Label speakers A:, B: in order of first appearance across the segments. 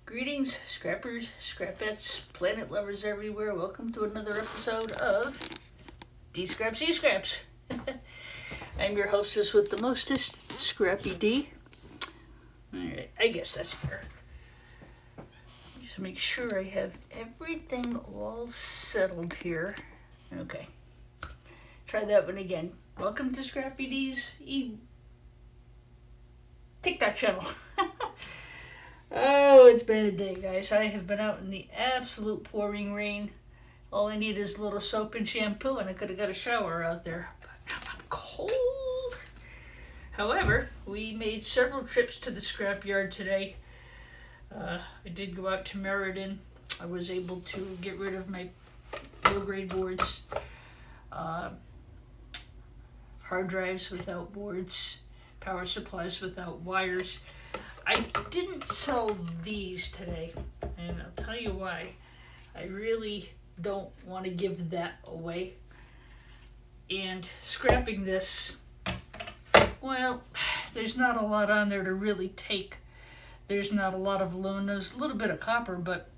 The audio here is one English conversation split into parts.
A: Greetings, scrappers, scrapettes, planet lovers everywhere. Welcome to another episode of D-Scraps, E-Scraps. I'm your hostess with the mostest, Scrappy D. Alright, I guess that's fair. Just make sure I have everything all settled here. Okay. Try that one again. Welcome to Scrappy D's TikTok channel. Oh, it's been a day, guys. I have been out in the absolute pouring rain. All I need is a little soap and shampoo, and I could have got a shower out there. But now I'm cold. However, we made several trips to the scrapyard today. I did go out to Meriden. I was able to get rid of my low-grade boards, hard drives without boards, power supplies without wires. I didn't sell these today, and I'll tell you why. I really don't want to give that away. And scrapping this, well, there's not a lot on there to really take. There's not a lot of aluminum. There's a little bit of copper, but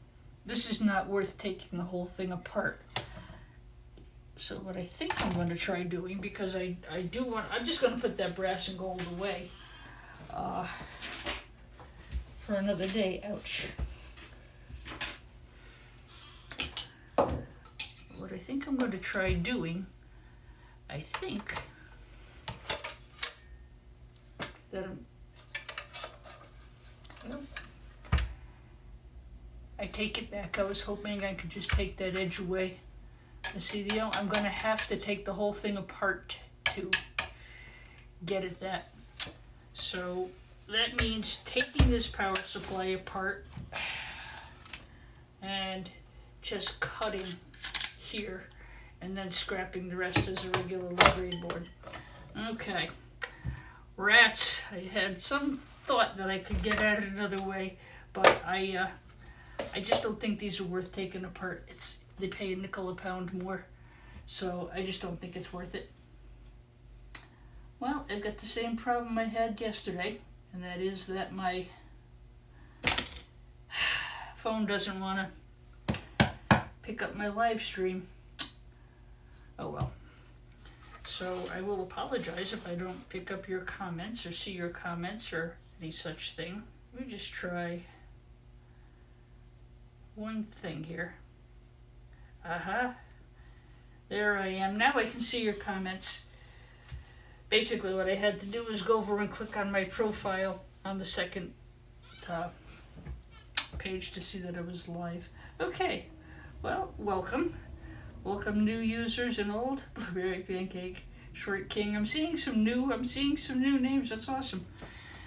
A: this is not worth taking the whole thing apart. So what I think I'm going to try doing, because I'm just going to put that brass and gold away. For another day. Ouch. What I think I'm going to try doing, I think that I take it back. I was hoping I could just take that edge away. You see, I'm going to have to take the whole thing apart to get at that. So that means taking this power supply apart and just cutting here and then scrapping the rest as a regular low-grade board. Okay. Rats. I had some thought that I could get at it another way, but I just don't think these are worth taking apart. They pay a nickel a pound more, so I just don't think it's worth it. Well, I've got the same problem I had yesterday. And that is that my phone doesn't want to pick up my live stream. Oh well. So I will apologize if I don't pick up your comments or see your comments or any such thing. Let me just try one thing here. There I am. Now I can see your comments. Basically, what I had to do was go over and click on my profile on the second page to see that I was live. Okay, well, welcome. Welcome new users and old. Blueberry Pancake, Short King. I'm seeing some new names. That's awesome.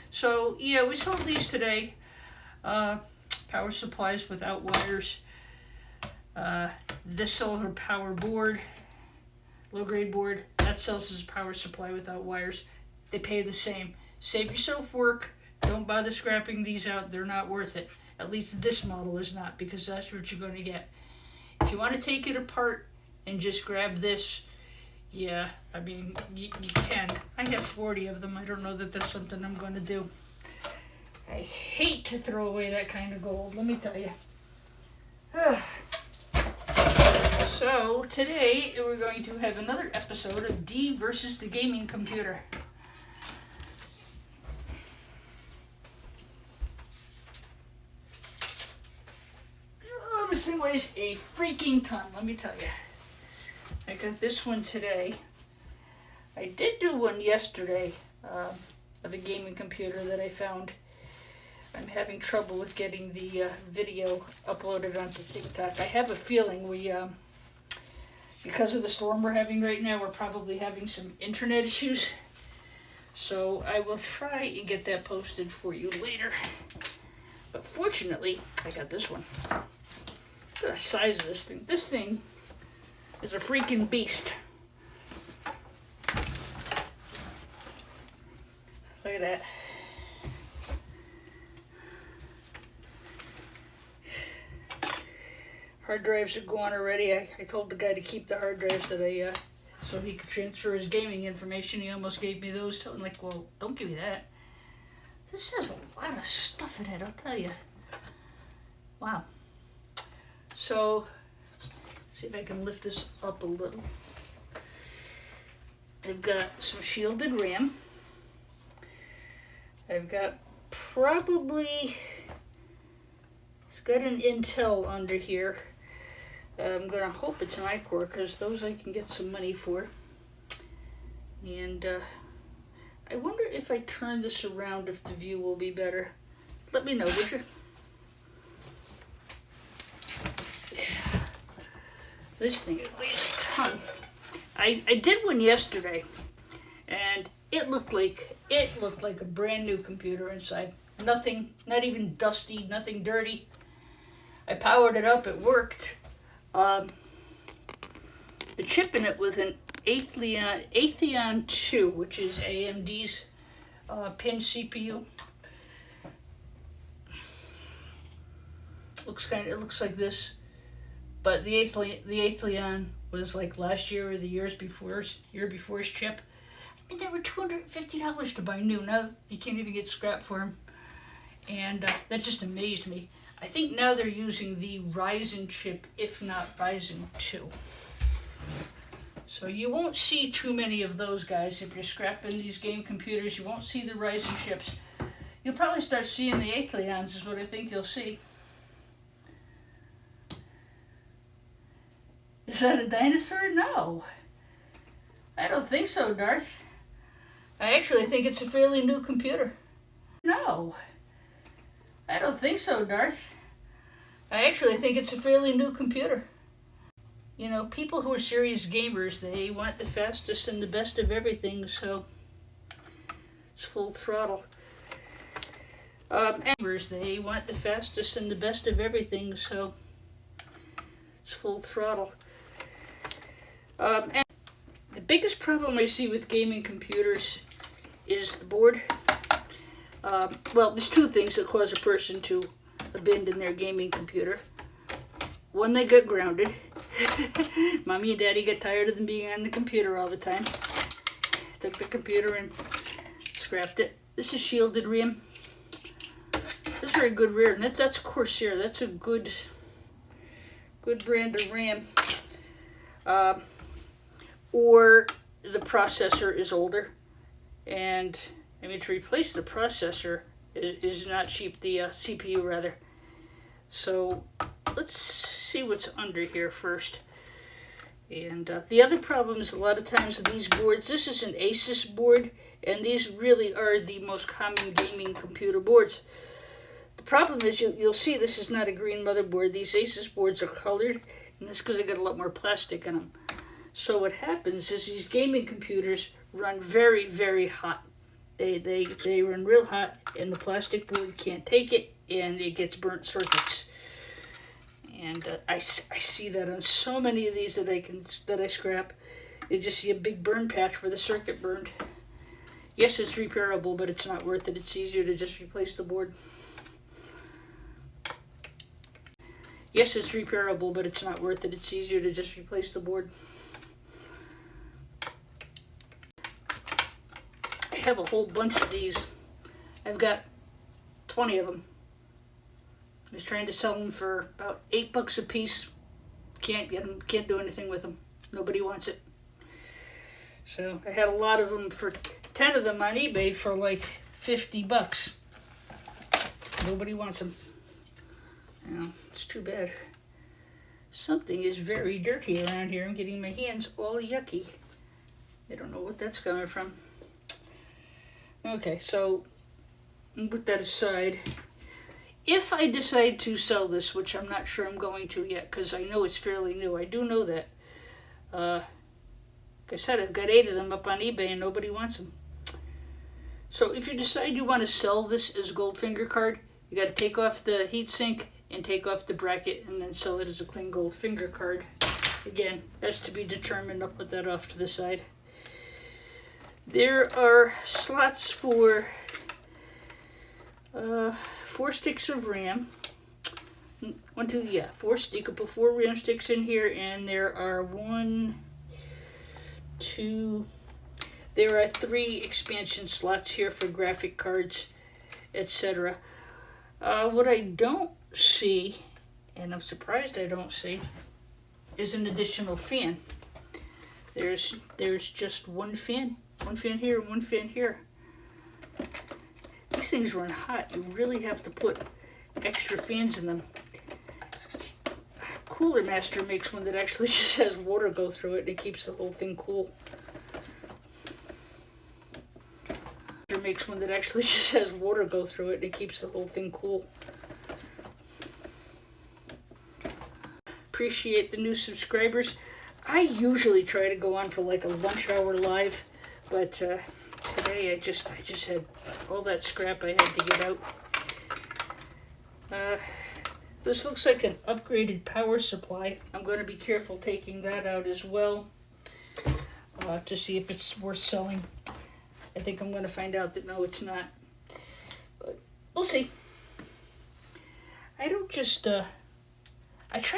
A: So, yeah, we sold these today. Power supplies without wires. This sells a power board, low-grade board. That sells as a power supply without wires. They pay the same. Save yourself work. Don't bother scrapping these out. They're not worth it. At least this model is not, because that's what you're going to get. If you want to take it apart and just grab this, yeah, I mean, you can. I have 40 of them. I don't know that that's something I'm going to do. I hate to throw away that kind of gold, let me tell you. So, today we're going to have another episode of D versus the gaming computer. Oh, this thing weighs a freaking ton, let me tell you. I got this one today. I did do one yesterday of a gaming computer that I found. I'm having trouble with getting the video uploaded onto TikTok. I have a feeling because of the storm we're having right now, we're probably having some internet issues. So I will try and get that posted for you later. But fortunately, I got this one. Look at the size of this thing. This thing is a freaking beast. Look at that. Hard drives are gone already. I told the guy to keep the hard drives that so he could transfer his gaming information. He almost gave me those too. I'm like, well, don't give me that. This has a lot of stuff in it, I'll tell you. Wow. So, see if I can lift this up a little. I've got some shielded RAM. I've got probably, it's got an Intel under here. I'm gonna hope it's an iCore because those I can get some money for. And I wonder if I turn this around if the view will be better. Let me know, would you? Yeah. This thing weighs a ton. I did one yesterday, and it looked like a brand new computer inside. Nothing, not even dusty, nothing dirty. I powered it up, it worked. The chip in it was an Atheon 2, which is AMD's pin CPU. It looks like this, but the Atheon was like last year or the year before's chip. I mean, they were $250 to buy new. Now you can't even get scrap for them, and that just amazed me. I think now they're using the Ryzen chip, if not Ryzen 2. So you won't see too many of those guys if you're scrapping these game computers. You won't see the Ryzen chips. You'll probably start seeing the Atheons is what I think you'll see. Is that a dinosaur? No. I don't think so, Darth. I actually think it's a fairly new computer. No. I don't think so, Darth. I actually think it's a fairly new computer. You know, people who are serious gamers, they want the fastest and the best of everything, so it's full throttle. Gamers, they want the fastest and the best of everything, so it's full throttle. And the biggest problem I see with gaming computers is the board. Well, there's two things that cause a person to abandon their gaming computer. One, they get grounded. Mommy and Daddy get tired of them being on the computer all the time. Took the computer and scrapped it. This is shielded RAM. That's very good RAM. That's Corsair. That's a good brand of RAM. Or the processor is older, and I mean, to replace the processor is not cheap. The CPU rather. So let's see what's under here first. And the other problem is a lot of times with these boards, this is an Asus board, and these really are the most common gaming computer boards. The problem is you'll see this is not a green motherboard. These Asus boards are colored, and that's because they got a lot more plastic in them. So what happens is these gaming computers run very, very hot. They run real hot, and the plastic board can't take it, and it gets burnt circuits. And I see that on so many of these that I scrap. You just see a big burn patch where the circuit burned. Yes, it's repairable, but it's not worth it. It's easier to just replace the board. Yes, it's repairable, but it's not worth it. It's easier to just replace the board. I have a whole bunch of these. I've got 20 of them. I was trying to sell them for about $8 a piece. Can't get them. Can't do anything with them. Nobody wants it. So I had a lot of them for 10 of them on eBay for like $50. Nobody wants them. You know, it's too bad. Something is very dirty around here. I'm getting my hands all yucky. I don't know what that's coming from. Okay, so put that aside. If I decide to sell this, which I'm not sure I'm going to yet, because I know it's fairly new. I do know that. Like I said, I've got 8 of them up on eBay and nobody wants them. So if you decide you want to sell this as Goldfinger card, you got to take off the heatsink and take off the bracket and then sell it as a clean Goldfinger card. Again, that's to be determined. I'll put that off to the side. There are slots for 4 sticks of RAM. 4 sticks. You could put 4 RAM sticks in here, and there are 3 expansion slots here for graphic cards, etc. What I don't see and I'm surprised I don't see, is an additional fan. There's just one fan here and one fan here. These things run hot. You really have to put extra fans in them. Cooler Master makes one that actually just has water go through it and it keeps the whole thing cool. Makes one that actually just has water go through it and it keeps the whole thing cool. Appreciate the new subscribers. I usually try to go on for like a lunch hour live, but today I just had all that scrap I had to get out. This looks like an upgraded power supply. I'm going to be careful taking that out as well to see if it's worth selling. I think I'm going to find out that no, it's not. But we'll see. I don't just, I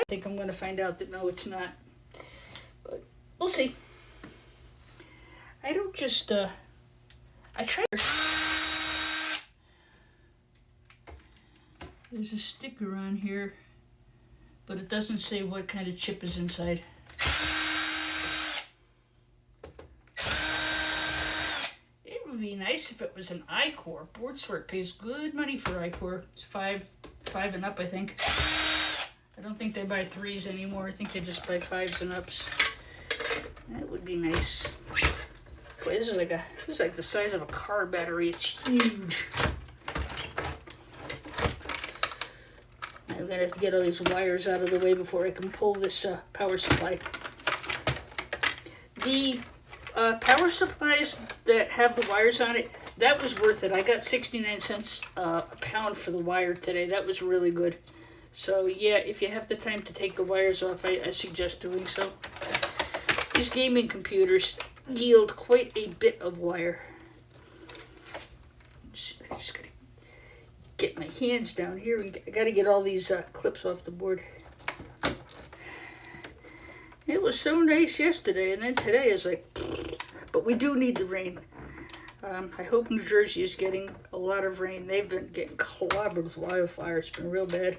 A: think I'm going to find out that no, it's not. But we'll see. I don't just, I try. There's a sticker on here, but it doesn't say what kind of chip is inside. Be nice if it was an iCore. BoardSort pays good money for iCore. It's five and up, I think. I don't think they buy 3s anymore. I think they just buy 5s and ups. That would be nice. Boy, this is like the size of a car battery. It's huge. I'm gonna have to get all these wires out of the way before I can pull this power supply. The power supplies that have the wires on it, that was worth it. I got 69 cents a pound for the wire today. That was really good. So yeah, if you have the time to take the wires off, I suggest doing so. These gaming computers yield quite a bit of wire. I just gotta get my hands down here and I gotta get all these clips off the board. It was so nice yesterday, and then today is like, but we do need the rain. I hope New Jersey is getting a lot of rain. They've been getting clobbered with wildfire. It's been real bad.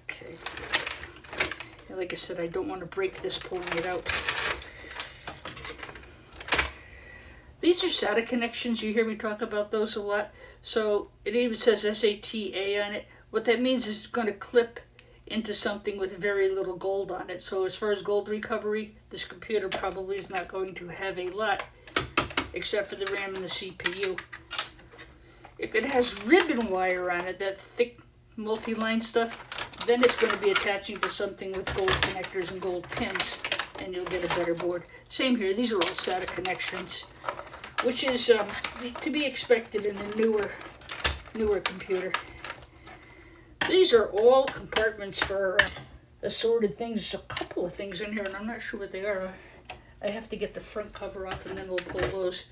A: Okay. And like I said, I don't want to break this pulling it out. These are SATA connections. You hear me talk about those a lot. So it even says SATA on it. What that means is it's going to clip into something with very little gold on it. So as far as gold recovery, this computer probably is not going to have a lot, except for the RAM and the CPU. If it has ribbon wire on it, that thick multi-line stuff, then it's going to be attaching to something with gold connectors and gold pins, and you'll get a better board. Same here, these are all SATA connections, which is to be expected in a newer computer. These are all compartments for assorted things. There's a couple of things in here, and I'm not sure what they are. I have to get the front cover off, and then we'll pull those.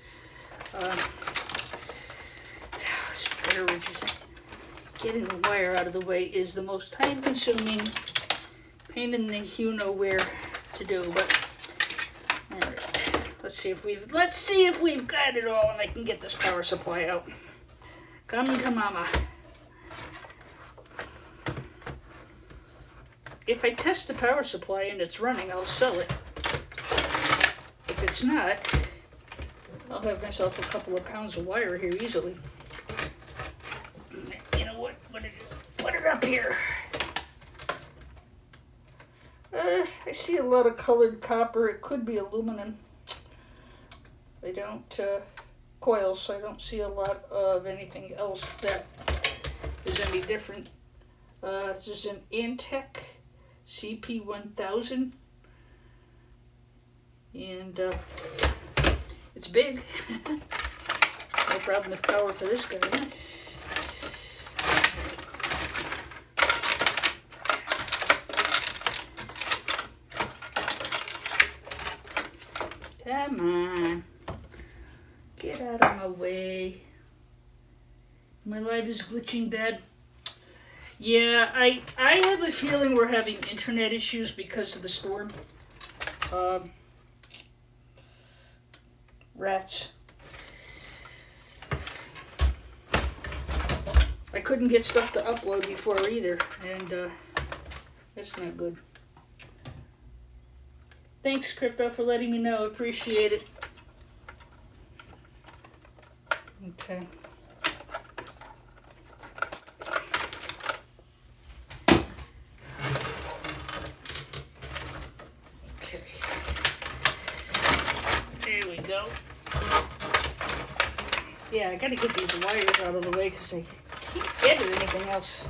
A: Getting the wire out of the way is the most time-consuming, pain in the you-know-where to do. But all right, let's see if we've got it all, and I can get this power supply out. Come to mama. If I test the power supply and it's running, I'll sell it. If it's not, I'll have myself a couple of pounds of wire here easily. You know what? Put it up here. I see a lot of colored copper. It could be aluminum. I don't coil, so I don't see a lot of anything else that is any different. This is an Antec CP1000, and it's big. No problem with power for this guy. Come on, get out of my way. My live is glitching bad. Yeah, I have a feeling we're having internet issues because of the storm. Rats. I couldn't get stuff to upload before either, and That's not good. Thanks, Crypto, for letting me know. Appreciate it. Okay. Okay. There we go. Yeah, I gotta get these wires out of the way because I can't get at anything else.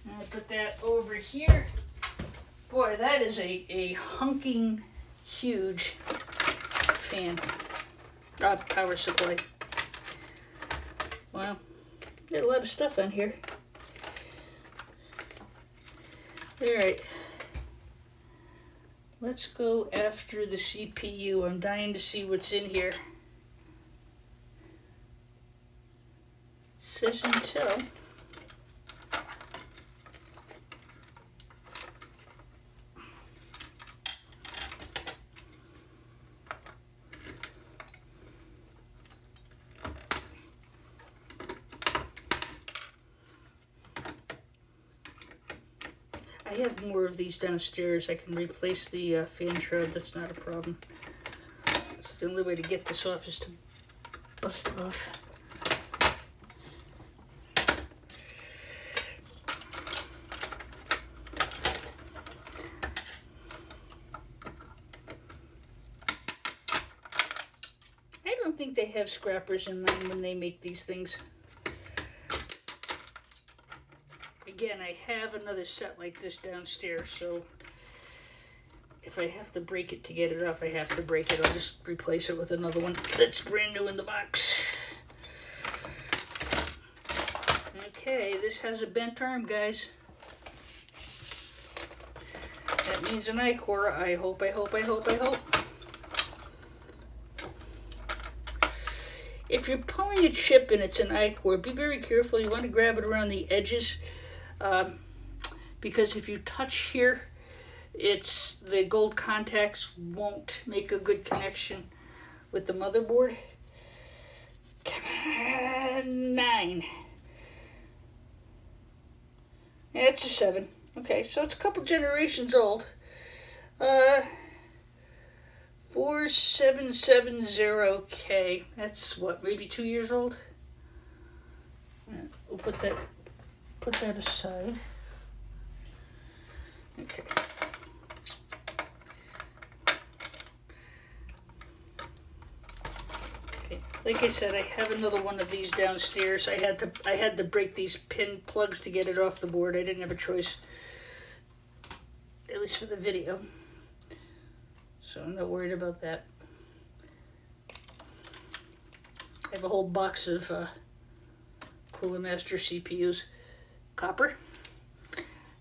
A: I put that over here. Boy, that is a hunking huge fan. Power supply. Wow. Got a lot of stuff on here. Alright. Let's go after the CPU. I'm dying to see what's in here. Says Intel. I have more of these downstairs. I can replace the fan shroud. That's not a problem. It's the only way to get this off is to bust it off. I don't think they have scrappers in mind when they make these things. Again, I have another set like this downstairs, so if I have to break it to get it off, I have to break it. I'll just replace it with another one that's brand new in the box. Okay, this has a bent arm, guys. That means an I-core. I hope. If you're pulling a chip and it's an I-core, be very careful. You want to grab it around the edges. Because if you touch here, the gold contacts won't make a good connection with the motherboard. Come on, 9. Yeah, it's a 7. Okay, so it's a couple generations old. 4770K. That's what, maybe 2 years old? Yeah, we'll put that aside. Okay. Like I said, I have another one of these downstairs. I had to break these pin plugs to get it off the board. I didn't have a choice, at least for the video. So I'm not worried about that. I have a whole box of Cooler Master CPUs. Copper.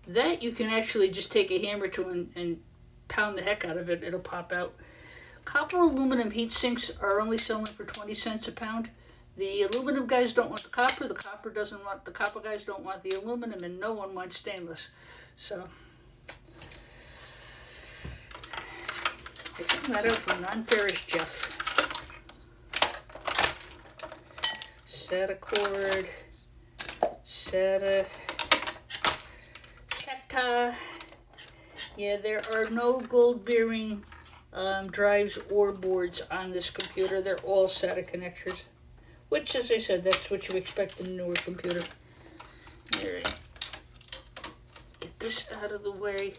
A: That you can actually just take a hammer to and pound the heck out of it. It'll pop out. Copper aluminum heat sinks are only selling for 20 cents a pound. The aluminum guys don't want the copper copper guys don't want the aluminum, and no one wants stainless. So I found that out from Non-Ferrous Jeff. SATA cord. SATA. Yeah, there are no gold bearing drives or boards on this computer. They're all SATA connectors, which, as I said, that's what you expect in a newer computer. Alright, get this out of the way.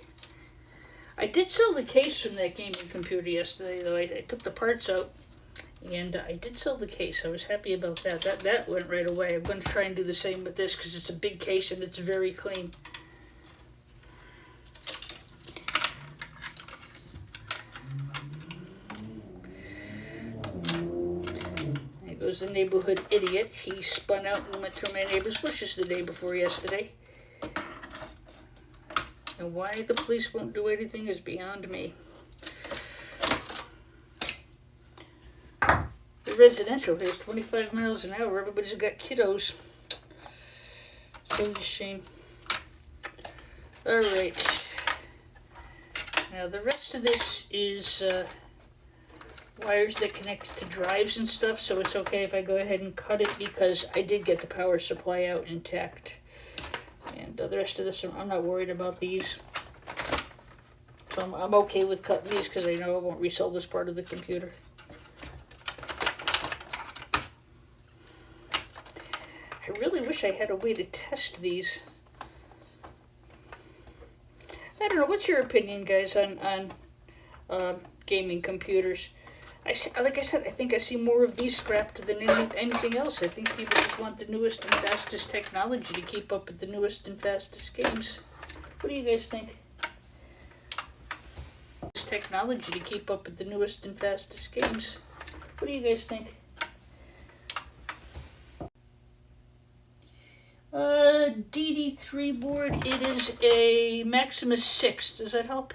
A: I did sell the case from that gaming computer yesterday, though. I took the parts out, and I did sell the case. I was happy about that. That went right away. I'm going to try and do the same with this because it's a big case and it's very clean. Was a neighborhood idiot. He spun out and went through my neighbor's bushes the day before yesterday. And why the police won't do anything is beyond me. The residential here is 25 miles an hour. Everybody's got kiddos. It's really a shame. Alright. Now the rest of this is wires that connect to drives and stuff, so it's okay if I go ahead and cut it because I did get the power supply out intact. And the rest of this, I'm not worried about these. So I'm okay with cutting these because I know I won't resell this part of the computer. I really wish I had a way to test these. I don't know, what's your opinion, guys, on gaming computers? Like I said, I think I see more of these scrapped than anything else. I think people just want the newest and fastest technology to keep up with the newest and fastest games. What do you guys think? Technology to keep up with the newest and fastest games. What do you guys think? DD3 board. It is a Maximus 6. Does that help?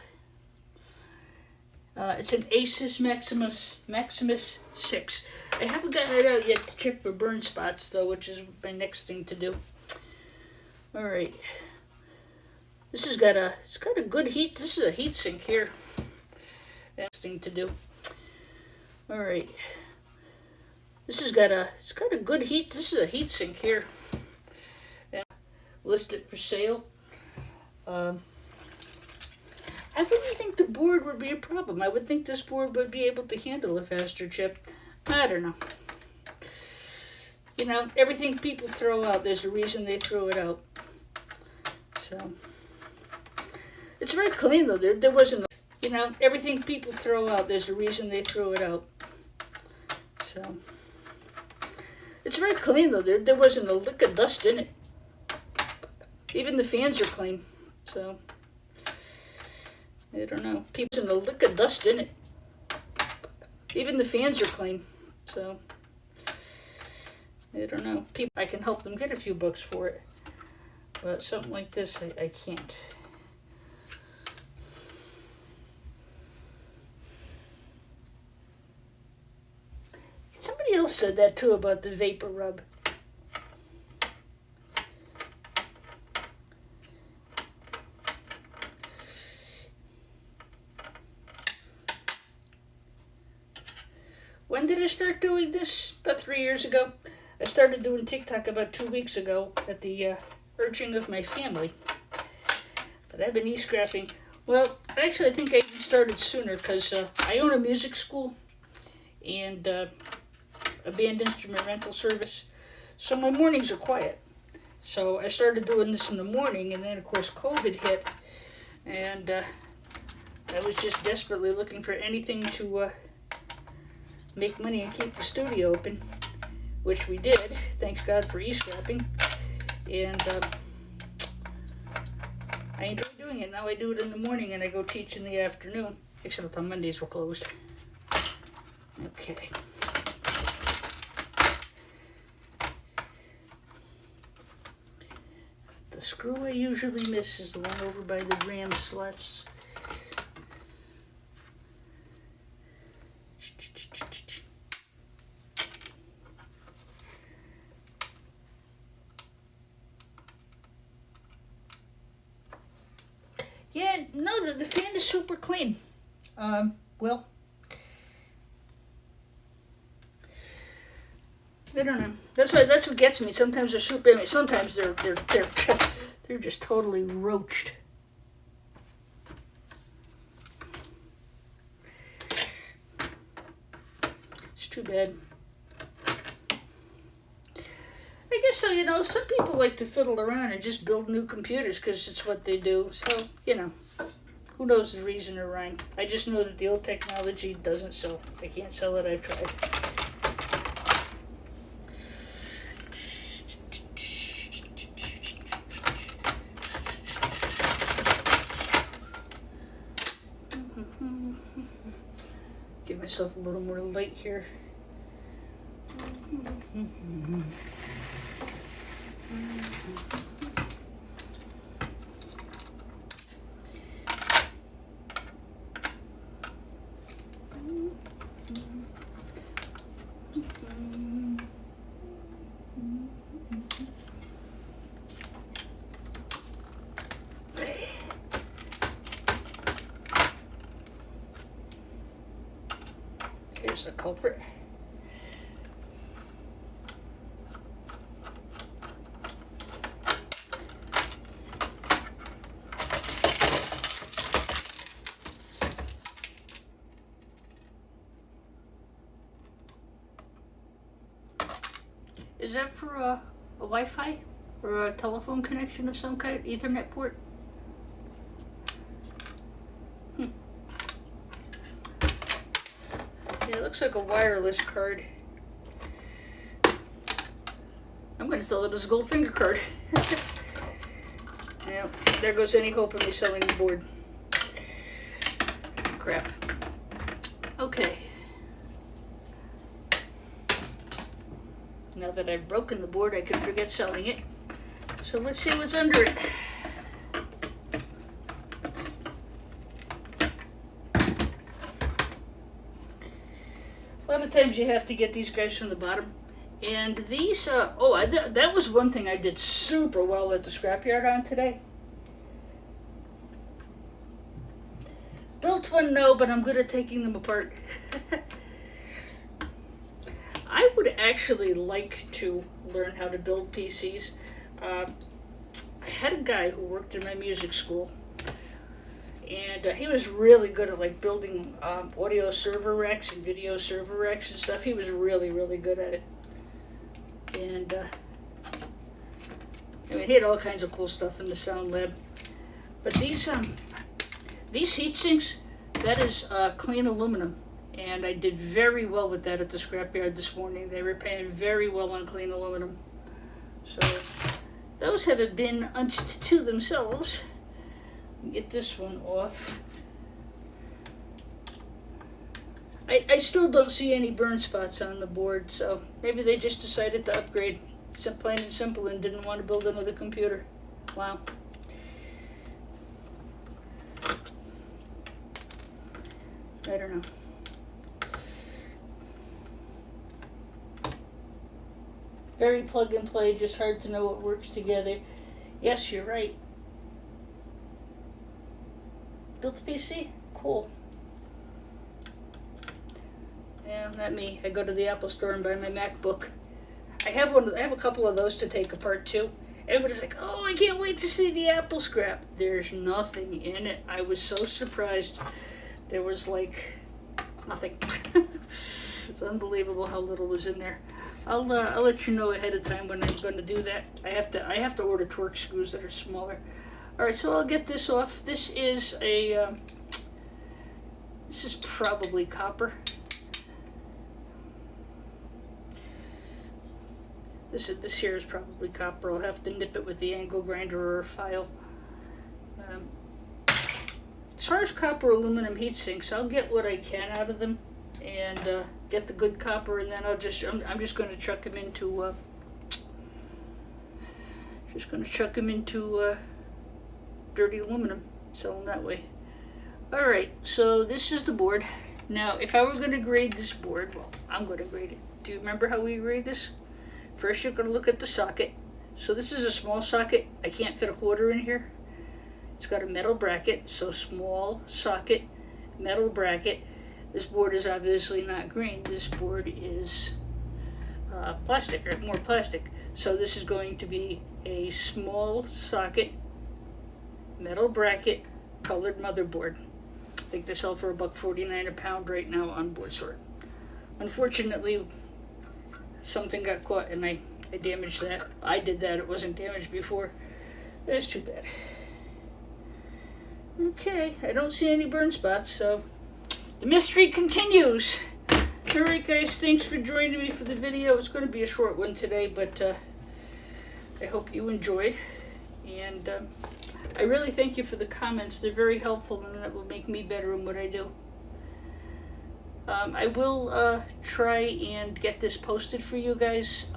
A: It's an Asus Maximus 6. I haven't gotten it out yet to check for burn spots though, which is my next thing to do. All right. This has got it's got a good heat. This is a heat sink here. Next thing to do. All right. This has got it's got a good heat. This is a heat sink here. Listed for sale. I wouldn't think the board would be a problem. I would think this board would be able to handle a faster chip. I don't know. You know, everything people throw out, there's a reason they throw it out. So, it's very clean though. There wasn't, you know, everything people throw out, there's a reason they throw it out. So, it's very clean though. There wasn't a lick of dust in it. Even the fans are clean, so I don't know. People in a lick of dust in it. Even the fans are clean, so I don't know. I can help them get a few bucks for it, but something like this, I can't. Somebody else said that too about the vapor rub. When did I start doing this? About 3 years ago. I started doing TikTok about 2 weeks ago at the urging of my family. But I've been e-scrapping. Well, actually I think I even started sooner because I own a music school and a band instrument rental service. So my mornings are quiet. So I started doing this in the morning, and then of course COVID hit. And I was just desperately looking for anything to make money and keep the studio open, which we did. Thanks God for e-scrapping. And I enjoy doing it. Now I do it in the morning and I go teach in the afternoon, except on Mondays we're closed. Okay. The screw I usually miss is the one over by the ram sluts. Yeah, no, the fan is super clean. Well, I don't know. That's what gets me. Sometimes they're super. I mean, sometimes they're just totally roached. It's too bad. I guess so, you know, some people like to fiddle around and just build new computers because it's what they do. So, you know, who knows the reason or rhyme. I just know that the old technology doesn't sell. I can't sell it, I've tried. Give myself a little more light here. There's the culprit. Is that for a Wi-Fi or a telephone connection of some kind, Ethernet port? Yeah, it looks like a wireless card. I'm going to sell it as a Goldfinger card. Well, there goes any hope of me selling the board. Crap. Okay. Now that I've broken the board, I can forget selling it. So let's see what's under it. A lot of times you have to get these guys from the bottom. And these, that was one thing I did super well at the scrapyard on today. Built one, no, but I'm good at taking them apart. I would actually like to learn how to build PCs. I had a guy who worked in my music school, and he was really good at like building audio server racks and video server racks and stuff. He was really, really good at it. And I mean, he had all kinds of cool stuff in the sound lab. But these heat sinks, that is clean aluminum. And I did very well with that at the scrapyard this morning. They were paying very well on clean aluminum. So those haven't been unched to themselves. Get this one off. I still don't see any burn spots on the board, so maybe they just decided to upgrade. Plain and simple, and didn't want to build another computer. Wow. I don't know. Very plug and play, just hard to know what works together. Yes, you're right. Built a PC? Cool. Yeah, not me. I go to the Apple store and buy my MacBook. I have a couple of those to take apart too. Everybody's like, "Oh, I can't wait to see the Apple scrap." There's nothing in it. I was so surprised. There was like nothing. It's unbelievable how little was in there. I'll let you know ahead of time when I'm going to do that. I have to order Torx screws that are smaller. All right, so I'll get this off. This is probably copper. This here is probably copper. I'll have to nip it with the angle grinder or a file. As far as copper aluminum heat sinks, I'll get what I can out of them and get the good copper, and then I'm just going to chuck them into dirty aluminum, sell them that way. All right, so this is the board. Now, if I were going to grade this board, well, I'm going to grade it. Do you remember how we grade this? First, you're going to look at the socket. So this is a small socket. I can't fit a quarter in here. It's got a metal bracket, so small socket, metal bracket. This board is obviously not green. This board is plastic, or more plastic. So this is going to be a small socket, metal bracket, colored motherboard. I think they sell for $1.49 a pound right now on BoardSort. Unfortunately, something got caught and I damaged that. I did that. It wasn't damaged before. That's too bad. Okay, I don't see any burn spots, so the mystery continues. Alright guys, thanks for joining me for the video. It's going to be a short one today, but I hope you enjoyed. And I really thank you for the comments. They're very helpful, and that will make me better in what I do. I will try and get this posted for you guys.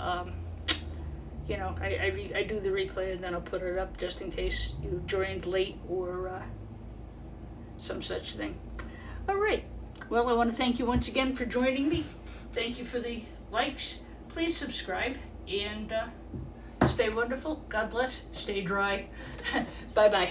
A: You know, I do the replay and then I'll put it up just in case you joined late or some such thing. All right. Well, I want to thank you once again for joining me. Thank you for the likes. Please subscribe and stay wonderful. God bless. Stay dry. Bye-bye.